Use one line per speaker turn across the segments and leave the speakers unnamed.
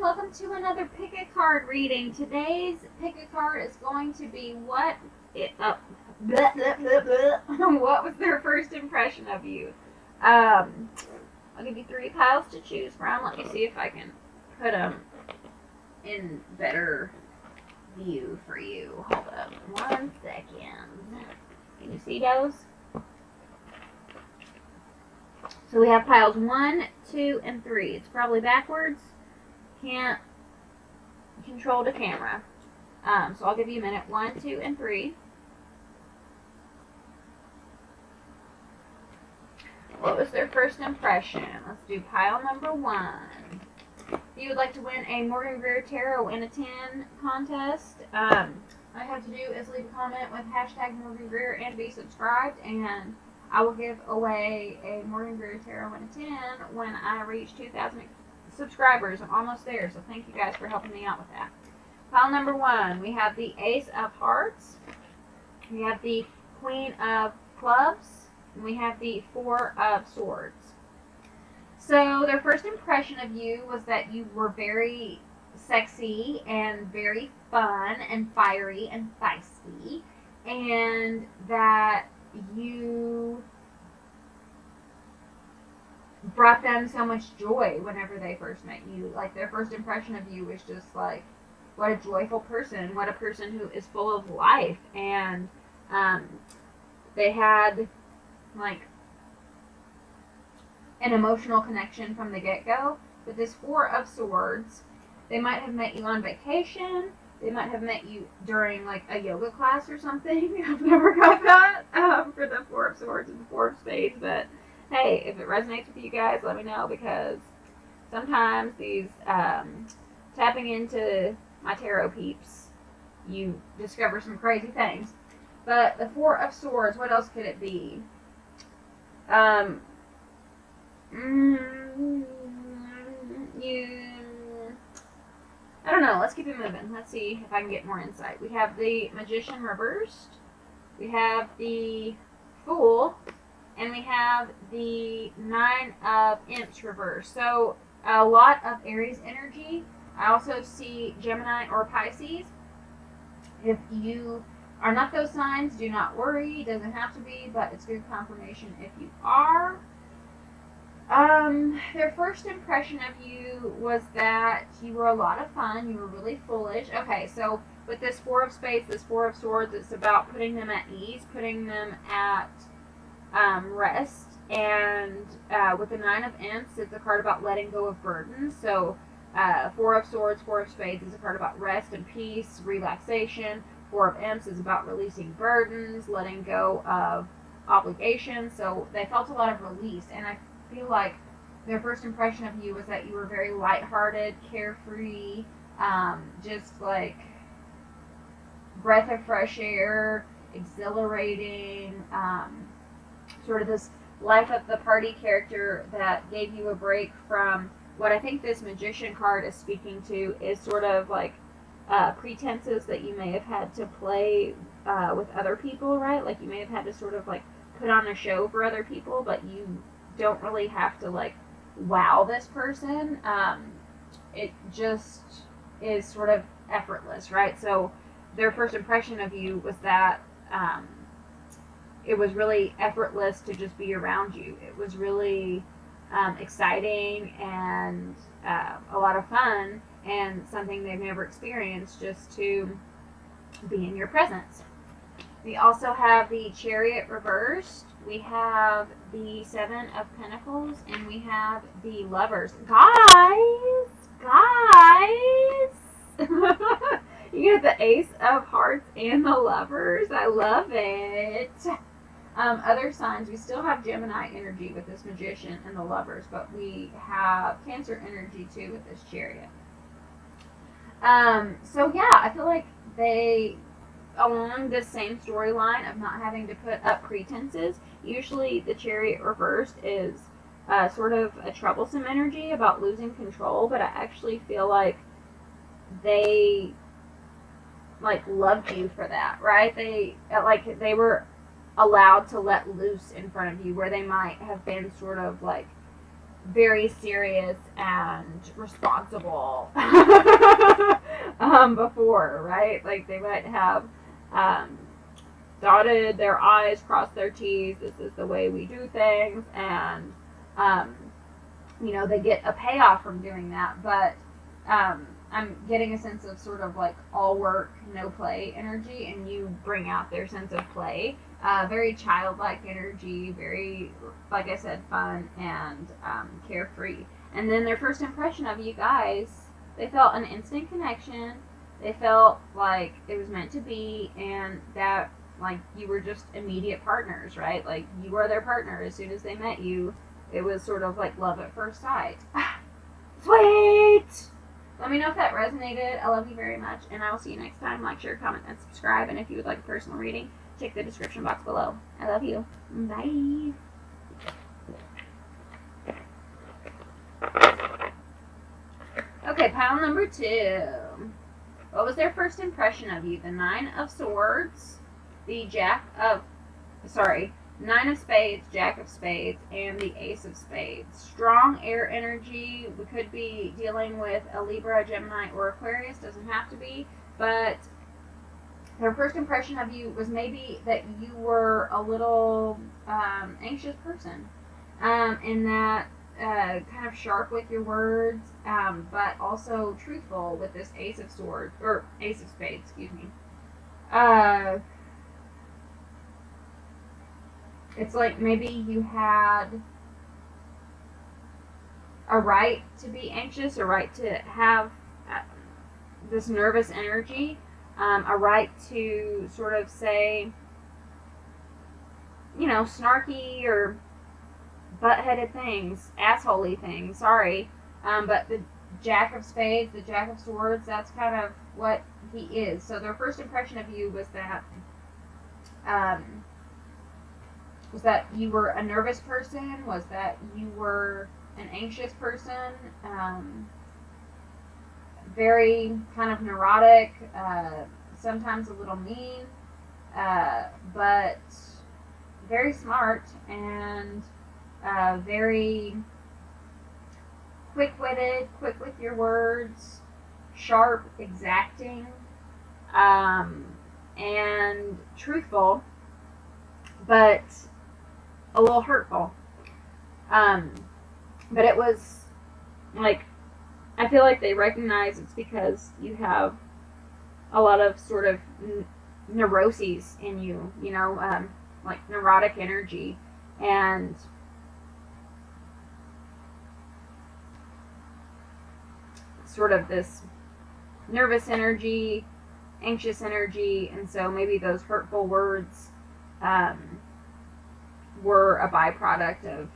welcome to another pick a card reading. Today's pick a card is going to be what what was their first impression of you. I'll give you three piles to choose from. Let me see if I can put them in better view for you. Hold up 1 second. Can you see those? So we have piles 1, 2, and 3. It's probably backwards. Can't control the camera. So I'll give you a minute. 1, 2, and 3. What was their first impression? Let's do pile number 1. If you would like to win a Morgan Greer Tarot in a 10 contest, all you have to do is leave a comment with hashtag Morgan Greer and be subscribed, and I will give away a Morgan Greer Tarot in a 10 when I reach 2,000 subscribers. I'm almost there, so thank you guys for helping me out with that. Pile number 1, we have the Ace of Hearts, we have the Queen of Clubs, and we have the Four of Swords. So their first impression of you was that you were very sexy and very fun and fiery and feisty, and that you brought them so much joy whenever they first met you. Like, their first impression of you was just like, what a joyful person, what a person who is full of life. And they had like an emotional connection from the get-go. But this Four of Swords, they might have met you on vacation. They might have met you during like a yoga class or something. I've never got that for the Four of Swords and the Four of Spades. But hey, if it resonates with you guys, let me know, because sometimes these tapping into my tarot peeps, you discover some crazy things. But the Four of Swords, what else could it be? I don't know. Let's keep it moving. Let's see if I can get more insight. We have the Magician reversed. We have the Fool. And we have the Nine of Imps reversed. So a lot of Aries energy. I also see Gemini or Pisces. If you are not those signs, do not worry. It doesn't have to be, but it's good confirmation if you are. Their first impression of you was that you were a lot of fun. You were really foolish. Okay, so with this Four of Spades, this Four of Swords, it's about putting them at ease, putting them at rest. And with the Nine of Imps, it's a card about letting go of burdens. So Four of Swords, Four of Spades is a card about rest and peace, relaxation. Four of Imps is about releasing burdens, letting go of obligations. So they felt a lot of release, and I feel like their first impression of you was that you were very lighthearted, carefree, just like breath of fresh air, exhilarating, sort of this life of the party character that gave you a break from what I think this Magician card is speaking to, is sort of like pretenses that you may have had to play with other people, right? Like, you may have had to sort of like put on a show for other people, but you don't really have to like wow this person. It just is sort of effortless, right? So their first impression of you was that it was really effortless to just be around you. It was really exciting and a lot of fun, and something they've never experienced, just to be in your presence. We also have the Chariot reversed. We have the Seven of Pentacles, and we have the Lovers. Guys! You get the Ace of Hearts and the Lovers. I love it. Other signs, we still have Gemini energy with this Magician and the Lovers, but we have Cancer energy too with this Chariot. So yeah, I feel like they, along this same storyline of not having to put up pretenses, usually the Chariot reversed is sort of a troublesome energy about losing control, but I actually feel like they like loved you for that, right? They were allowed to let loose in front of you, where they might have been sort of like very serious and responsible before, right? Like they might have um, dotted their I's, crossed their T's. This is the way we do things, and um, they get a payoff from doing that. But I'm getting a sense of sort of like all work, no play energy, and you bring out their sense of play. Very childlike energy, very, like I said, fun and carefree. And then their first impression of you guys, they felt an instant connection. They felt like it was meant to be, and that like you were just immediate partners, right? Like you were their partner as soon as they met you. It was sort of like love at first sight. Sweet! Let me know if that resonated. I love you very much, and I will see you next time. Like, share, comment, and subscribe. And if you would like a personal reading, check the description box below. I love you. Bye. Okay, pile number 2. What was their first impression of you? The 9 of Swords, the Nine of Spades, Jack of Spades, and the Ace of Spades. Strong air energy. We could be dealing with a Libra, Gemini, or Aquarius. Doesn't have to be. But their first impression of you was maybe that you were a little anxious person. And that kind of sharp with your words, but also truthful with this Ace of Swords, or Ace of Spades, excuse me. It's like maybe you had a right to be anxious, a right to have this nervous energy, a right to sort of say, snarky or butt-headed things, assholey things, sorry. But the Jack of Spades, the Jack of Swords, that's kind of what he is. So their first impression of you was that you were a nervous person, was that you were an anxious person, very kind of neurotic, sometimes a little mean, but very smart and very quick-witted, quick with your words, sharp, exacting, and truthful, but a little hurtful. But it was like, I feel like they recognize it's because you have a lot of sort of neuroses in you, like neurotic energy, and sort of this nervous energy, anxious energy, and so maybe those hurtful words were a byproduct of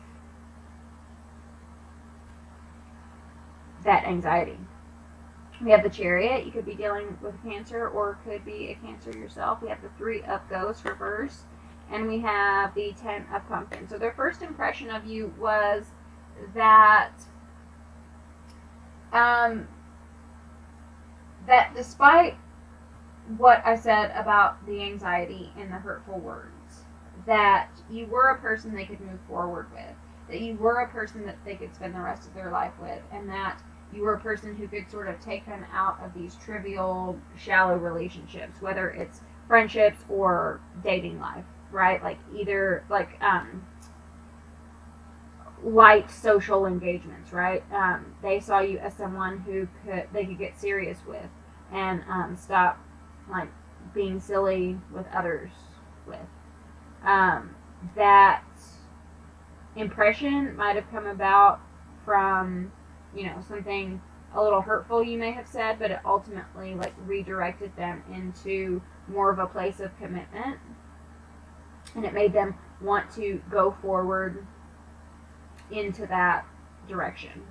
that anxiety. We have the Chariot. You could be dealing with Cancer, or could be a Cancer yourself. We have the 3 of Ghosts reversed, and we have the 10 of Pumpkins. So their first impression of you was that that despite what I said about the anxiety and the hurtful words, that you were a person they could move forward with, that you were a person that they could spend the rest of their life with, and that you were a person who could sort of take them out of these trivial, shallow relationships, whether it's friendships or dating life, right? Like either light social engagements, right? They saw you as someone who they could get serious with and stop like being silly with others with. That impression might have come about from, something a little hurtful you may have said, but it ultimately like redirected them into more of a place of commitment, and it made them want to go forward into that direction.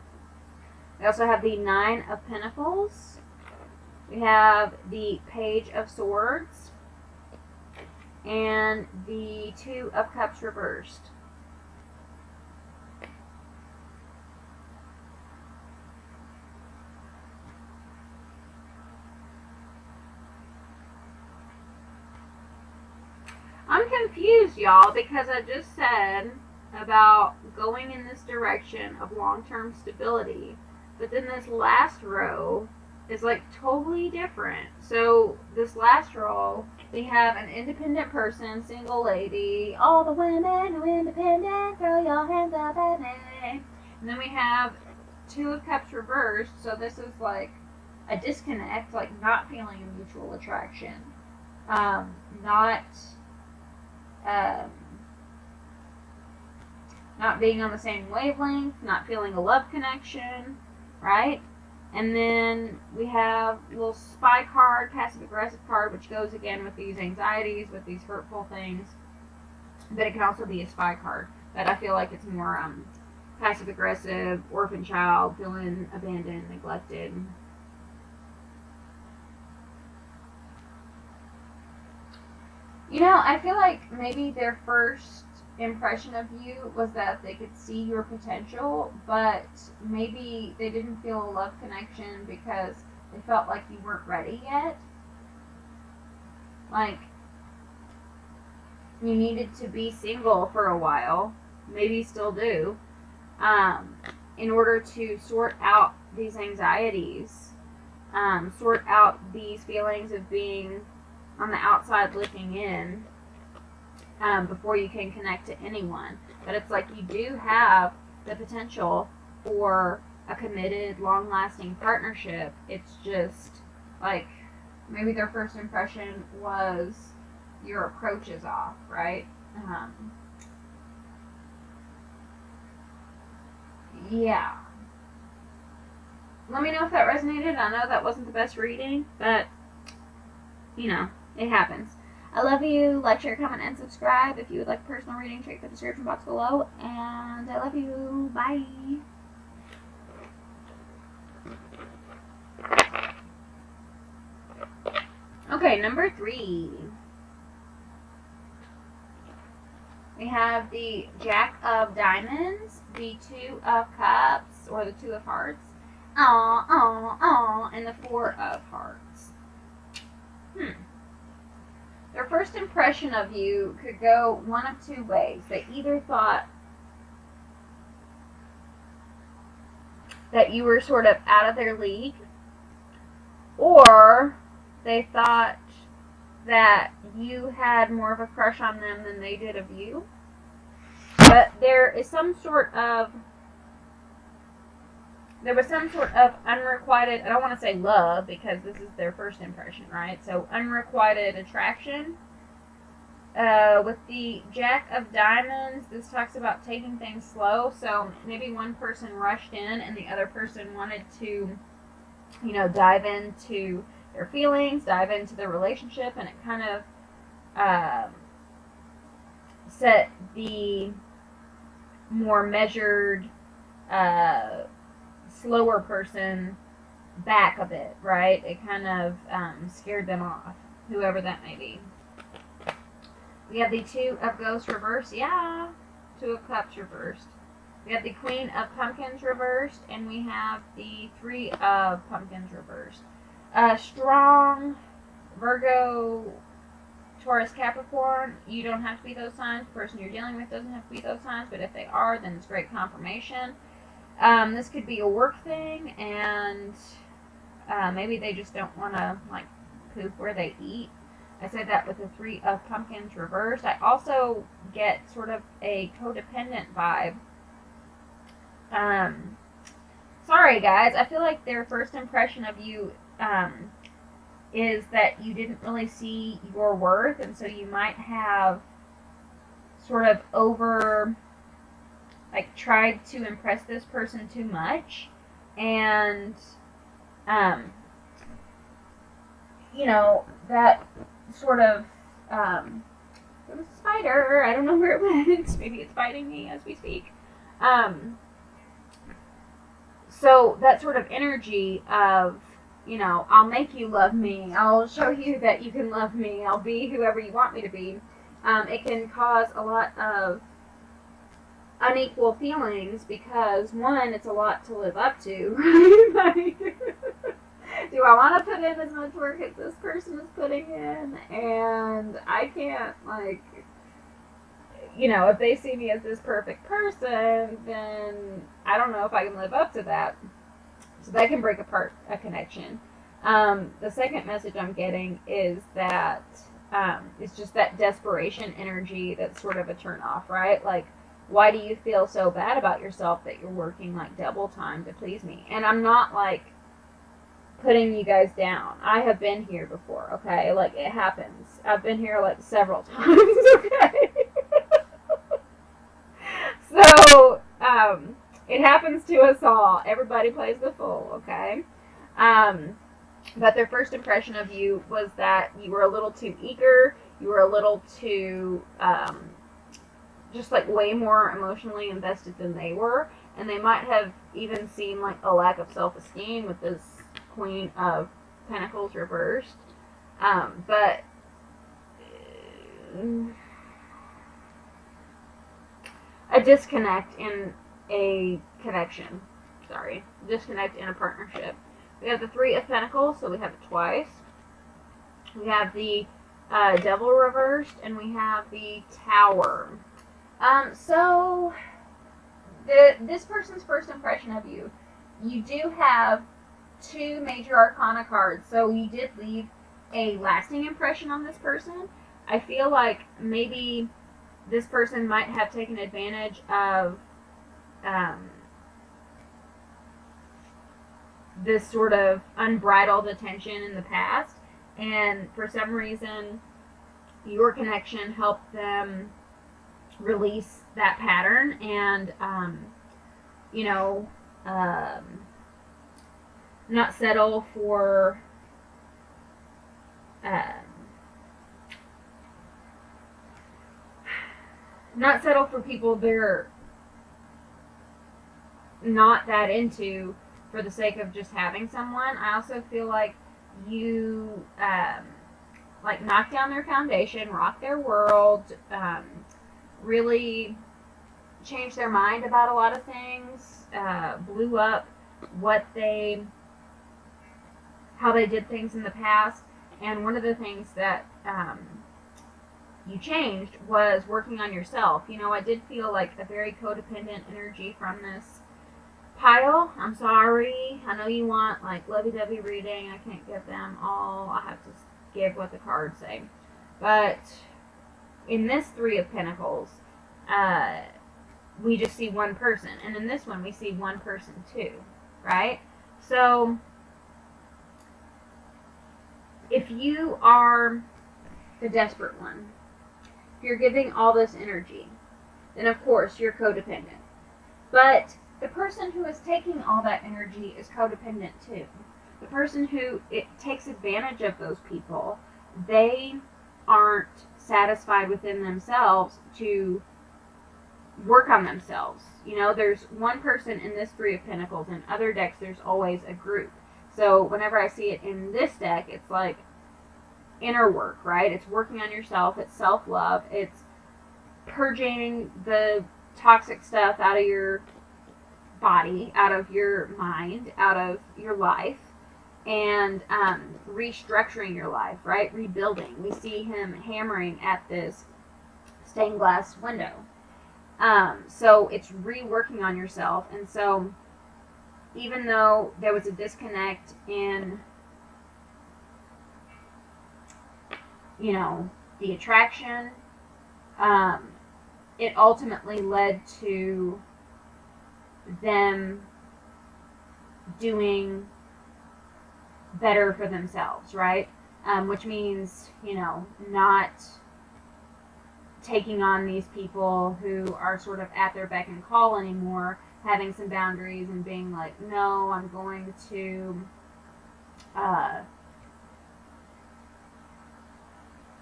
We also have the 9 of Pentacles. We have the Page of Swords and the 2 of Cups reversed. I'm confused, y'all, because I just said about going in this direction of long-term stability. But then this last row is like totally different. So this last row, we have an independent person, single lady, all the women who are independent, throw your hands up at me. And then we have Two of Cups reversed, so this is like a disconnect, like not feeling a mutual attraction, not being on the same wavelength, not feeling a love connection, right? And then we have a little spy card, passive aggressive card, which goes again with these anxieties, with these hurtful things. But it can also be a spy card. But I feel like it's more passive aggressive, orphan child, feeling abandoned, neglected. You know, I feel like maybe their first impression of you was that they could see your potential, but maybe they didn't feel a love connection because they felt like you weren't ready yet. Like, you needed to be single for a while, maybe still do, in order to sort out these anxieties, sort out these feelings of being on the outside looking in, before you can connect to anyone. But it's like you do have the potential for a committed, long-lasting partnership. It's just like maybe their first impression was your approach is off, right? Yeah. Let me know if that resonated. I know that wasn't the best reading, but you know, it happens. I love you. Like, share, comment, and subscribe. If you would like a personal reading, check the description box below. And I love you. Bye. Okay, number 3. We have the Jack of Diamonds, the Two of Cups, or the Two of Hearts, and the Four of Hearts. Their first impression of you could go one of two ways. They either thought that you were sort of out of their league, or they thought that you had more of a crush on them than they did of you. But there was some sort of unrequited, I don't want to say love because this is their first impression, right? So unrequited attraction. With the Jack of Diamonds, this talks about taking things slow. So maybe one person rushed in and the other person wanted to, dive into their feelings, dive into their relationship, and it kind of set the more measured, slower person back a bit, right? It kind of scared them off, whoever that may be. We have the Two of Ghosts reversed. Yeah. Two of Cups reversed. We have the Queen of Pumpkins reversed, and we have the Three of Pumpkins reversed. Strong Virgo, Taurus, Capricorn. You don't have to be those signs. The person you're dealing with doesn't have to be those signs, but if they are, then it's great confirmation. This could be a work thing, and maybe they just don't want to poop where they eat. I said that with the Three of Pumpkins reversed. I also get sort of a codependent vibe. Sorry guys, I feel like their first impression of you is that you didn't really see your worth, and so you might have sort of tried to impress this person too much, and that sort of there was a spider. I don't know where it went. Maybe it's biting me as we speak. So that sort of energy of, I'll make you love me. I'll show you that you can love me. I'll be whoever you want me to be. It can cause a lot of unequal feelings because, one, it's a lot to live up to. Do I want to put in as much work as this person is putting in? And I can't, if they see me as this perfect person, then I don't know if I can live up to that. So that can break apart a connection. The second message I'm getting is that it's just that desperation energy that's sort of a turn off, right? Like, why do you feel so bad about yourself that you're working like double time to please me? And I'm not like putting you guys down. I have been here before, okay? Like, it happens. I've been here like several times, okay? So, it happens to us all. Everybody plays the fool, okay? But their first impression of you was that you were a little too eager, you were a little too, just like way more emotionally invested than they were, and they might have even seen like a lack of self-esteem with this Queen of Pentacles reversed. But a disconnect in a connection. Sorry. Disconnect in a partnership. We have the Three of Pentacles, so we have it twice. We have the Devil reversed, and we have the Tower. So this person's first impression of you, you do have two major arcana cards, so you did leave a lasting impression on this person. I feel like maybe this person might have taken advantage of this sort of unbridled attention in the past, and for some reason your connection helped them release that pattern and not settle for people they're not that into for the sake of just having someone. I also feel like you like knock down their foundation, rock their world, really change their mind about a lot of things, blew up how they did things in the past. And one of the things that you changed was working on yourself. I did feel like a very codependent energy from this pile. I'm sorry. I know you want like lovey-dovey reading. I can't give them all. I have to give what the cards say. But in this Three of Pentacles, we just see one person. And in this one, we see one person too, right? So if you are the desperate one, if you're giving all this energy, then of course you're codependent. But the person who is taking all that energy is codependent too. The person who takes advantage of those people, they aren't satisfied within themselves to work on themselves. There's one person in this Three of Pentacles. In other decks, there's always a group. So whenever I see it in this deck, it's like inner work, right? It's working on yourself. It's self-love. It's purging the toxic stuff out of your body, out of your mind, out of your life, and restructuring your life, right? Rebuilding. We see him hammering at this stained glass window. So it's reworking on yourself. And so even though there was a disconnect in, the attraction, it ultimately led to them doing better for themselves, right? Which means, not taking on these people who are sort of at their beck and call anymore, having some boundaries and being like, no, I'm going to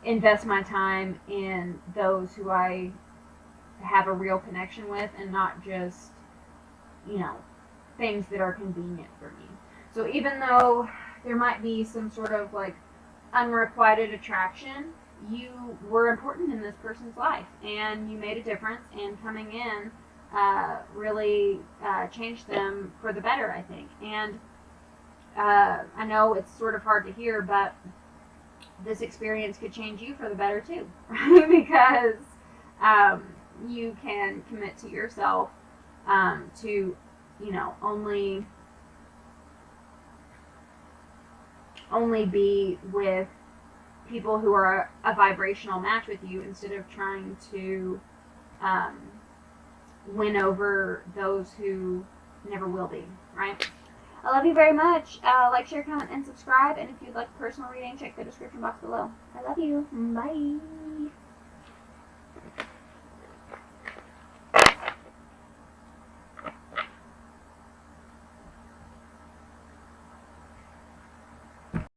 invest my time in those who I have a real connection with, and not just things that are convenient for me. So even though there might be some sort of like unrequited attraction, you were important in this person's life, and you made a difference, and coming in really changed them for the better, I think. And I know it's sort of hard to hear, but this experience could change you for the better too, because you can commit to yourself to, you know, only be with people who are a vibrational match with you instead of trying to um, win over those who never will be, right? I love you very much. Like, share, comment, and subscribe. And if you'd like a personal reading, check the description box below. I love you. Bye.